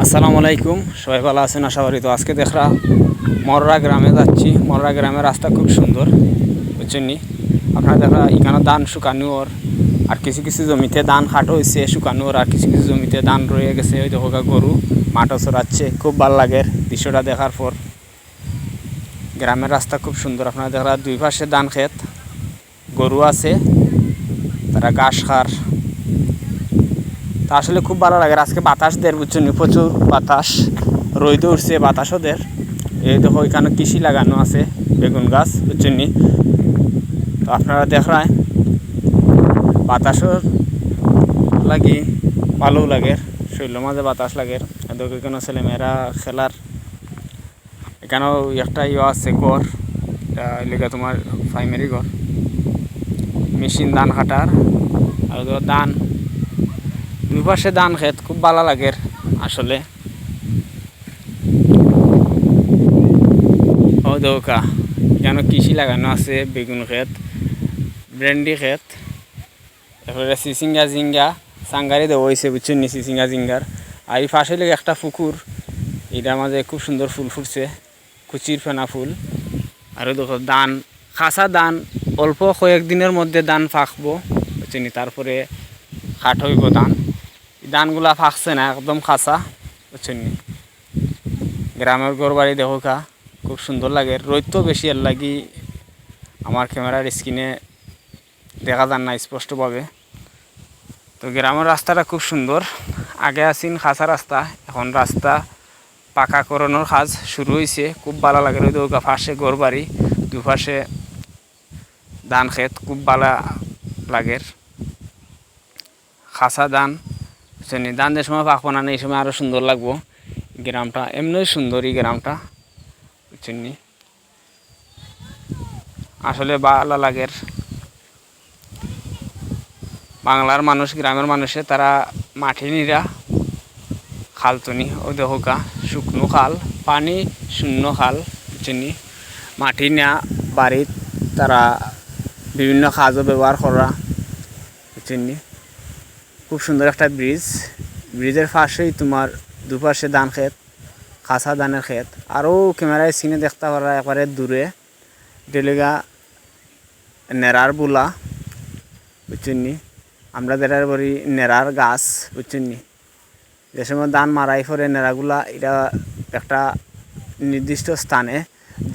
আসসালামু আলাইকুম, সবাই ভালো আছেন আশা করি। তো আজকে দেখরা মররা গ্রামে যাচ্ছি। মররা গ্রামের রাস্তা খুব সুন্দর, বুঝছেন নি? আপনারা দেখরা এখানে ধান শুকানোর, আর কিছু কিছু জমিতে ধান খাটো হয়েছে শুকানোর, আর কিছু কিছু জমিতে ধান রয়ে গেছে। ওই দেখো গরু মাঠও চড়াচ্ছে, খুব ভালো লাগে দৃশ্যটা দেখার পর। গ্রামের রাস্তা খুব সুন্দর। আপনারা দেখরা দুই পাশে ধান ক্ষেত, গরু আছে, তারা ঘাস খার। তা আসলে খুব ভালো লাগে। আজকে বাতাস দের, বুঝছেন, প্রচুর বাতাস, রোদ উঠছে, বাতাসও দের। এই দেখো এখানে কৃষি লাগানো আছে, বেগুন গাছ, বুঝছেন নি? তো আপনারা দেখায় বাতাসও লাগি ভালো লাগে, শৈল মাঝে বাতাস লাগে। দেখো এখানে ছেলেমেয়েরা খেলার, এখানেও একটা আছে ঘর, লেগে তোমার প্রাইমারি ঘর, মেশিন ধান কাটার। আর ধান দুই পাশে ধান ক্ষেত, খুব ভালো লাগে আসলে। ও দৌকা এখানে কৃষি লাগানো আছে, বেগুন ক্ষেত, ভেন্ডি ক্ষেত, তারপরে চিচিঙ্গা জিঙ্গা সাঙ্গারি দেওয়া হয়েছে, বুঝছেন নি? চিচিঙ্গা জিঙ্গার। আর এই পাশে লেগে একটা পুকুর, এটার মাঝে খুব সুন্দর ফুল ফুটছে, কুচির ফেনা ফুল। আরও দেখো ধান, খাসা ধান, অল্প কয়েকদিনের মধ্যে ধান ফাঁকবো, বুঝছেন নি? তারপরে খাট হইব ধান। ধানগুলা ফাঁকছে না, একদম খাসা, বুঝছেন নি? গ্রামের ঘর বাড়ি দেখো কা, খুব সুন্দর লাগে। রোদ তো বেশি, এর লাগি আমার ক্যামেরার স্ক্রিনে দেখা যান না স্পষ্টভাবে। তো গ্রামের রাস্তাটা খুব সুন্দর। আগে আসিন খাসা রাস্তা, এখন রাস্তা পাকা করানোর কাজ শুরু হয়েছে, খুব ভালো লাগে। ওই দৌকা পাশে ঘর বাড়ি, দুপাশে ধান ক্ষেত, খুব ভালো লাগে। খাসা ধান, বুঝছেন, ধান যে সময় পাকবো না, এই সময় আরও সুন্দর লাগবো। গ্রামটা এমনি সুন্দর, এই গ্রামটা, বুঝছেন নি? আসলে ভালো লাগে। বাংলার মানুষ, গ্রামের মানুষে তারা মাটি নিরা খাল তুনি, ও দেখোকা শুকনো খাল, পানি শূন্য খাল, বুঝছেন নি? মাটি নেয়া বাড়ির তারা বিভিন্ন কাজও ব্যবহার করা, বুঝছেন নি? খুব সুন্দর একটা ব্রিজ, ব্রিজের পাশেই তোমার দুপাশে ধান ক্ষেত, খাসা ধানের ক্ষেত। আরও ক্যামেরায় সিনে দেখতে পারা একবারে দূরে ডেলিগা নেড়ার বুলা, বুঝছেন নি? আমরা দেড়ার বাড়ি নেড়ার গাছ, বুঝছেন নি? যে সময় ধান মারাই পরে নেড়াগুলা এটা একটা নির্দিষ্ট স্থানে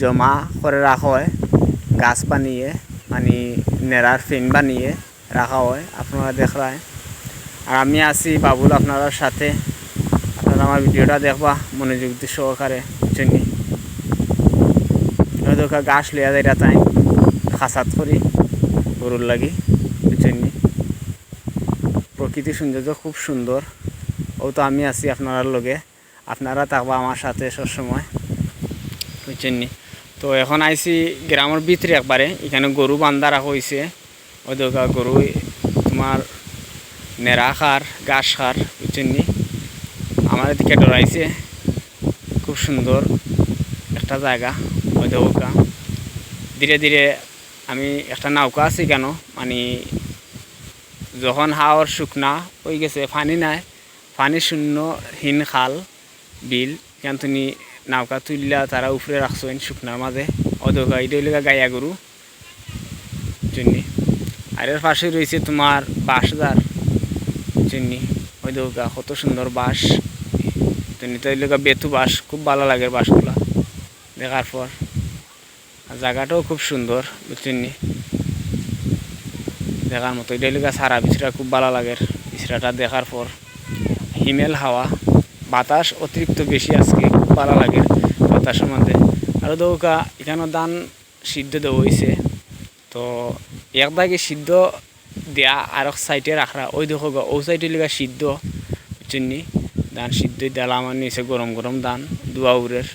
জমা করে রাখা হয়, গাছ বানিয়ে, মানে নেড়ার ফেন বানিয়ে রাখা হয়। আপনারা দেখরায়, আর আমি আছি বাবুল আপনার সাথে। আপনারা আমার ভিডিওটা দেখবা মনোযোগ সহকারে, বুঝছেন নি? গাছ লিয়া যায় তাই খাসাত করি গরুর লাগি, বুঝছেন নি? প্রকৃতি সৌন্দর্য খুব সুন্দর। ও তো আমি আছি আপনার লগে, আপনারা থাকবা আমার সাথে সবসময়, বুঝছেন নি? তো এখন আইছি গ্রামের ভিতরে একবারে, এখানে গরু বান্ধা রাখা হয়েছে। ওই দোকা গরু তোমার নেড়া খার, ঘাস খার, বুঝছেন নি? আমার দিকে ডরাইছে, খুব সুন্দর একটা জায়গা। ওই দোকা ধীরে ধীরে আমি একটা নৌকা আছি কেন, মানে যখন হাওয়ার শুকনা হয়ে গেছে, পানি নাই, পানি শূন্য হীন খাল বিল, কেন তুমি নৌকা তুললা তারা উপরে রাখছেন শুকনার মাঝে। অদৌকা এটা হইলে গাইয়া গরু, বুঝছেন? আর এর পাশে রয়েছে তোমার বাঁশদার, বুঝছেন? ওই দৌকা কত সুন্দর বাঁশ, তুমি তো হইলে বেতু বাঁশ, খুব ভালো লাগে বাঁশগুলা দেখার পর। আর জায়গাটাও খুব সুন্দর, বুঝছেন? দেখার মতো। এটা হইলে সারা বিছরা খুব ভালো লাগে, বিছরাটা দেখার পর। হিমেল হাওয়া, বাতাস অতিরিক্ত বেশি আজকে, খুব ভালো লাগে বাতাসের মধ্যে। আরও দৌকা এখানে ধান সিদ্ধ দেওয়া হয়েছে, তো এক দাগে সিদ্ধ দেয়া আর এক সাইডে রাখা। ওই দেখো ও সাইডে লেগা সিদ্ধ, বুঝছেন? ধান সিদ্ধ দেলা আমার নিচে গরম গরম ধান, দুয়াউরের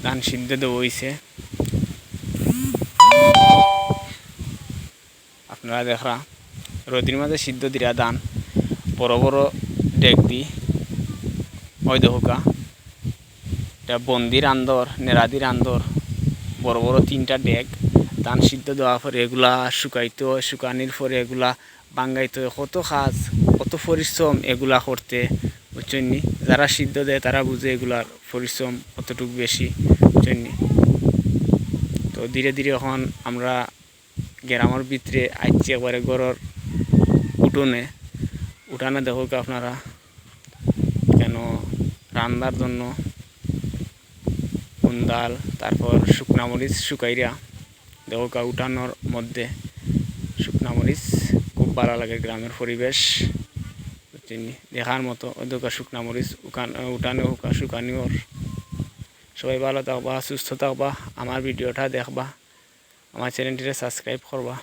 ধান সিদ্ধ দেওয়া হয়েছে। আপনারা দেখরা রোদির মাঝে সিদ্ধ দিয়া ধান, বড় বড় ডেক দি, ওই দেখোকা এটা বন্দির আন্দর, নেড়াদির আন্দর, বড় বড় 3টা ডেক ধান সিদ্ধ দেওয়ার পরে এগুলা শুকাইতে হয়, শুকানির পরে এগুলা বাঙ্গাইতে হয়। কত কাজ, কত পরিশ্রম এগুলা করতে, বুঝছেন নি? যারা সিদ্ধ দেয় তারা বুঝে এগুলার পরিশ্রম কতটুকু বেশি, বুঝছেন নি? তো ধীরে ধীরে এখন আমরা গ্রামের ভিতরে আইছি একবারে ঘরের উঠানে দেখো আপনারা কেন রান্নার জন্য কুন্দাল, তারপর শুকনা মরিচ শুকাইরা দেখো উঠানোর মধ্যে শুকনা মরিচ খুব ভালো লাগে, গ্রামের পরিবেশ দেখার মতো। ওই শুকনা মরিচ উঠানে শুকানিওর। সবাই ভালো থাকবা, সুস্থ থাকবা, আমার ভিডিওটা দেখবা, আমার চ্যানেলটিকে সাবস্ক্রাইব করবা।